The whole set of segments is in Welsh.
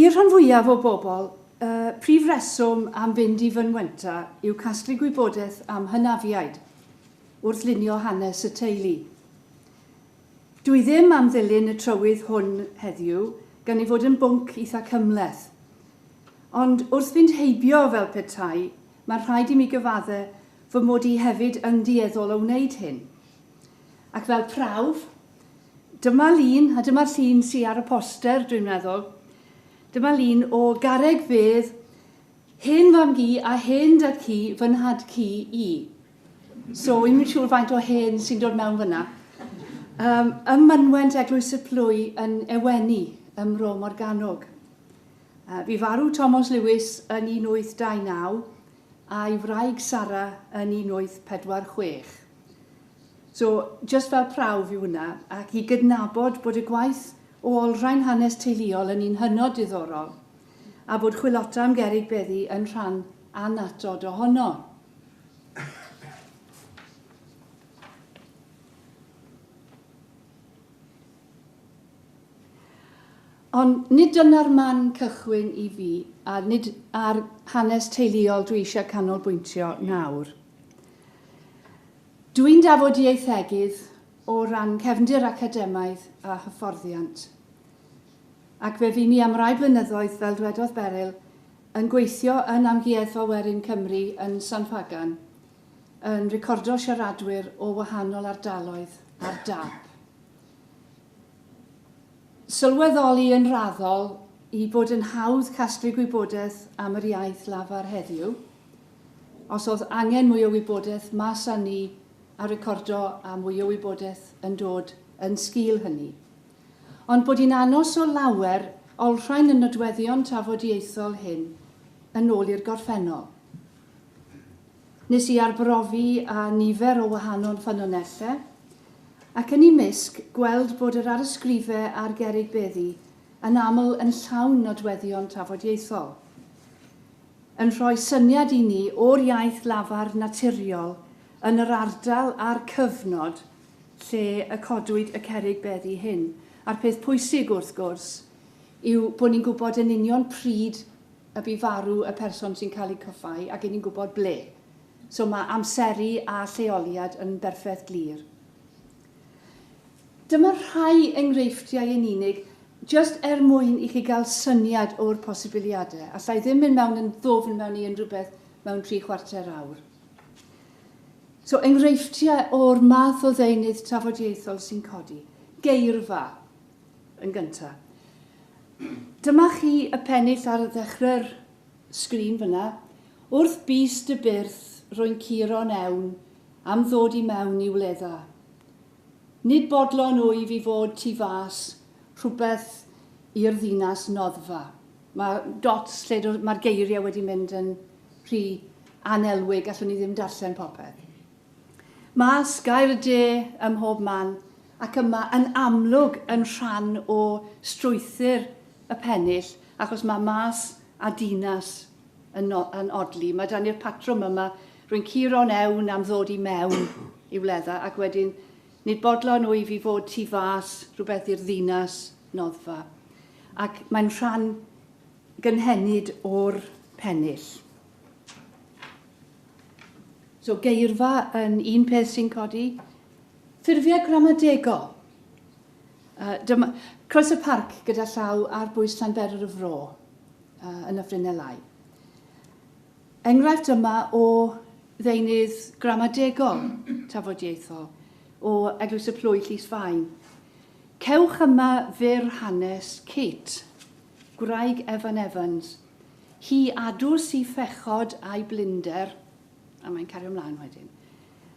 I'r rhan fwyaf o bobl, prif reswm am fynd i Mynwenta yw casglu gwybodaeth am hynafiaid wrth lunio hanes y teulu. Dwi ddim am ddilyn y trywydd hwn heddiw gan ei fod yn bwnc eitha cymleth. Ond wrth fynd heibio fel petai, mae'n rhaid i mi gyfaddau fy mod i hefyd yn dueddol o wneud hyn. Ac fel prawf, dyma lun, a dyma'r llun sy'n ar y poster, dwi'n meddwl, dyma lun o garreg fedd, hen fam gi a hen dad ci fy nhad ci i. So, wy'n mynd siŵr faint o hen sy'n dod mewn fyna. Ym Mynwent Eglwys y Plwy yn Ewenu, ym Mro Morgannwg. Fi farw Thomas Lewis yn 1829 a'i wraig Sara yn 1846. So, just fel prawf yw hwnna, ac i gydnabod bod y gwaith o olrhain hanes teuluol yn un hynod diddorol, a bod chwilota am gerrig beddi yn rhan anatod ohono. Ond nid dyna'r man cychwyn i fi, a nid ar hanes teuluol dwi eisiau canolbwyntio nawr. Dwi'n dafodieithegydd o ran cefndir academaidd a hyfforddiant. Ac fe fi mi am rai blynyddoedd, fel dwedodd Beryl, yn gweithio yn Amgueddfa Werin Cymru yn San Fagan, yn recordo siaradwyr o wahanol ardaloedd ar dap. Sylweddoli yn raddol i bod yn hawdd casglu gwybodaeth am yr iaith lafar heddiw, os oedd angen mwy o wybodaeth mas â ni a recordo a mwy o wybodaeth yn dod yn sgil hynny. Ond bod hi'n anos o lawer olrhain y nodweddion tafodieithol hyn yn ôl i'r gorffennol. Nes i arbrofi a nifer o wahanol ffynonellau, ac yn ei misg gweld bod yr arysgrifau a'r gerrig beddi yn aml yn llawn nodweddion tafodieithol. Yn rhoi syniad i ni o'r iaith lafar naturiol yn yr ardal a'r cyfnod lle y codwyd y cerrig beddi hyn. A'r peth pwysig wrth gwrs yw bod ni'n gwybod yn union pryd y bu farw y person sy'n cael ei cyffau ac ni'n gwybod ble. So mae amseru a lleoliad yn berffaith glir. Dyma rhai enghreifftiau yn unig, just mwyn i chi gael syniad o'r posibiliadau. Allai ddim mynd mewn yn ddofn mewn i unrhyw beth mewn 3/4 awr. So, enghreifftiau o'r math o ddeunydd tafodieithol sy'n codi. Geirfa, yn gyntaf. Dyma chi y pennill ar ddechrau'r sgrin fyna. Wrth bys dy byrth, rwy'n curo newn, am ddod i mewn i wledda. Nid bodlon wyf i fod tu fas, rhywbeth i'r ddinas noddfa. Mae'r geiriau wedi mynd yn rhy anelwig, allwn ni ddim darllen popeth. Mas gair y de ym mhob man, ac yma yn amlwg yn rhan o strwythyr y pennill, achos mae mas a dinas yn odli. Mae dan ni'r patrwm yma, rwy'n curo newn am ddod i mewn i wledda, ac wedyn nid bodlon wyf i fod tu fas, rhywbeth i'r ddinas noddfa. Ac mae'n rhan gynhenid o'r pennill. So geirfa yn un peth sy'n codi. Ffurfiau gramadegol. Croes y parc gyda llaw ar bwys Llanberir y Fro yn y Ffrinelau. Enghraifft yma o ddeunydd gramadegol tafodieithol o Eglwys y Plwy Llys Faen. Cewch yma fyr hanes Kate, gwraig Evan Evans. Hi adws i ffechod a'i blinder, a mae'n cario ymlaen wedyn.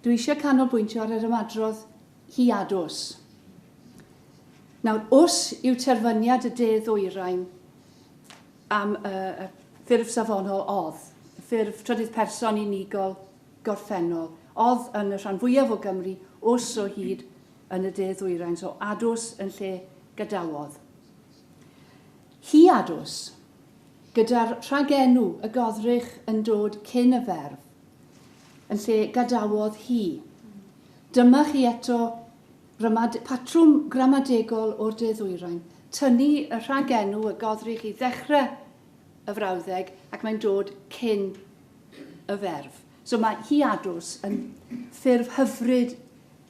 Dwi eisiau canolbwyntio ar yr ymadrodd hi adws. Nawr, os yw terfyniad y de ddwyrain am y ffurf safonol oedd, y ffurf trydydd person unigol gorffennol, oedd yn y rhan fwyaf o Gymru, os o hyd yn y de ddwyrain, so adws yn lle gadawodd. Hi adws, gyda'r rhagenw y goddrych yn dod cyn y ferf, yn lle gadawodd hi. Dyma chi eto patrwm gramadegol o'r de ddwyrain. tynnu y rhagenw, y godrych i ddechrau y frawddeg ac mae'n dod cyn y ferf. So mae hiadws yn ffurf hyfryd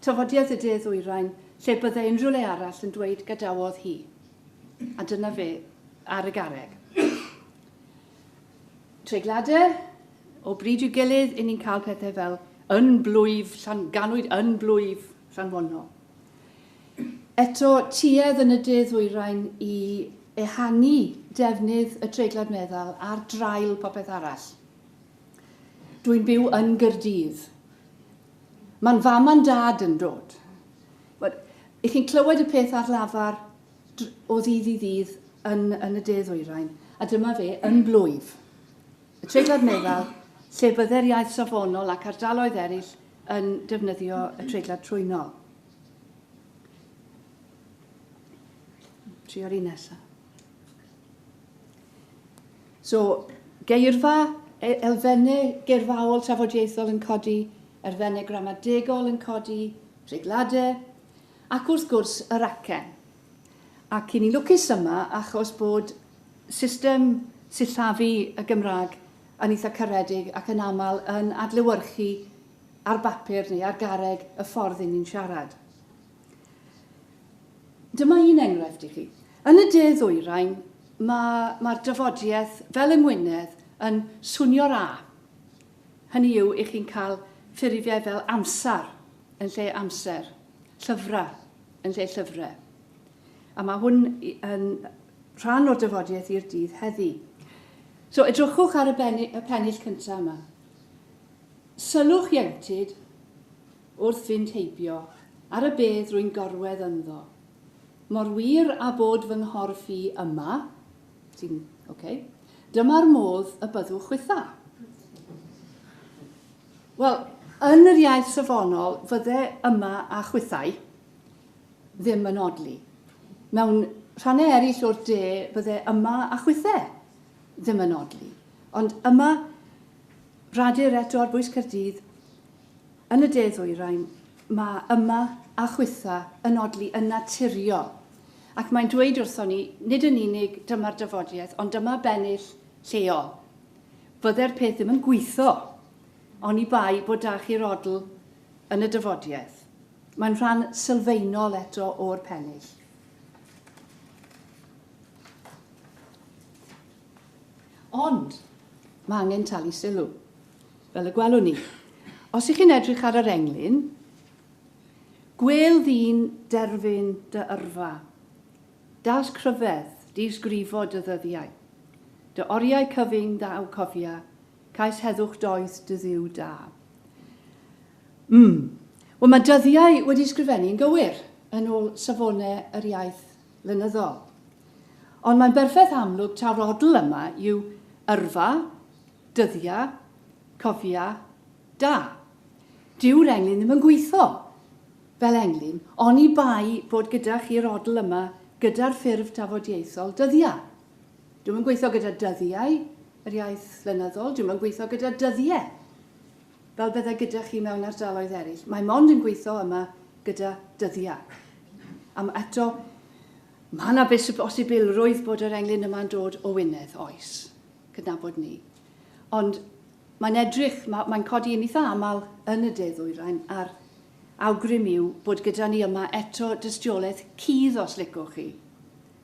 tafodiaith y de-ddwyrain lle byddai unrhyw le arall yn dweud gadawodd hi. A dyna fe ar y garreg. Treigladau, o bryd i'w gilydd, i ni'n cael pethau fel yn blwyf, ganwyd yn blwyf, Llanfonol. Eto, tuedd yn y de-ddwyrain i ehangu defnydd y treiglad meddal ar drail popeth arall. Dwi'n byw yn Gaerdydd. Mae'n fam a'n dad yn dod. I chi'n clywed y peth ar lafar o ddydd i ddydd yn y de-ddwyrain, a dyma fe yn blwyf. Y treiglad meddal, lle byddai'r iaith safonol ac ardaloedd eraill yn defnyddio y treiglad trwynol. Trio'r un nesaf. So, geirfa, elfennau geirfaol tafodieithol yn codi, elfennau gramadegol yn codi, treigladau, ac wrth gwrs yr acen. Ac i ni lwcus yma achos bod system sillafu y Gymraeg yn eitha caredig ac yn aml yn adlewyrchu ar bapur neu ar garreg y ffordd ni'n siarad. Dyma un enghraifft i chi. Yn y de-ddwyrain, mae'r dyfodiaeth fel yng Ngwynedd yn swnio'r a. Hynny yw, i chi'n cael ffurfiau fel amser yn lle amser, llyfrau yn lle llyfrau. A mae hwn yn rhan o'r dyfodiaeth i'r dydd heddi. So, edrychwch ar y pennill cyntaf yma. Sylwch ieuntyd wrth fynd heibio ar y bedd rwy'n gorwedd ynddo. Mor wir a bod fy nghorff i yma, dyma'r modd y byddwch chwytha. Wel, yn yr iaith safonol, fyddai yma a chwythau ddim yn odli. Mewn rhannau eraill o'r de, byddai yma a chwythau ddim yn odli. Ond yma, radur eto ar bwys Caerdydd, yn y de-ddwyrain, mae yma a chwytha yn odli yn naturiol. Ac mae'n dweud wrthon ni, nid yn unig dyma'r dyfodiaeth, ond dyma bennill lleol. Byddai'r peth ddim yn gweithio, ond i bai bod da chi'r odl yn y dyfodiaeth. Mae'n rhan sylfaenol eto o'r pennill. Ond, mae angen talu sylw, fel y gwelwn ni. Os ych chi'n edrych ar yr englyn, gwel ddyn derfyn dy yrfa, das cryfedd, disgrifo dy ddyddiau, dy oriau cyfyng daw cofia, cais heddwch doeth dy ddiw da. Wel, mae dyddiau wedi ysgrifennu'n gywir yn ôl safonau yr iaith lenyddol. Ond mae'n berffaith amlwg taw'r odl yma yw yrfa, dyddiau, cofia, da. Dyw'r englyn ddim yn gweithio fel englyn, ond i bai bod gyda chi'r odl yma gyda'r ffurf tafodieithol dyddiau. Dwi'n yn gweithio gyda dyddiau yr iaith lenyddol, dwi'n yn gweithio gyda dyddiau fel byddai gyda chi mewn ardaloedd eraill. Mae mond yn gweithio yma gyda dyddiau. Am eto, mae yna bosibilrwydd bod yr englyn yma'n dod o Wynedd, oes, cydnabod ni. Ond mae'n edrych, mae'n codi yn eitha aml yn y de-ddwyrain ar awgrym yw bod gyda ni yma eto dystiolaeth cudd os licwch chi.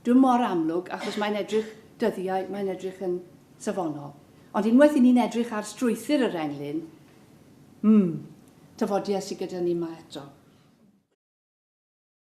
Dwi'n mor amlwg achos mae'n edrych dyddiau, mae'n edrych yn safonol. Ond unwaith i ni'n edrych ar strwythyr yr englyn, tafodiaeth sydd gyda ni yma eto.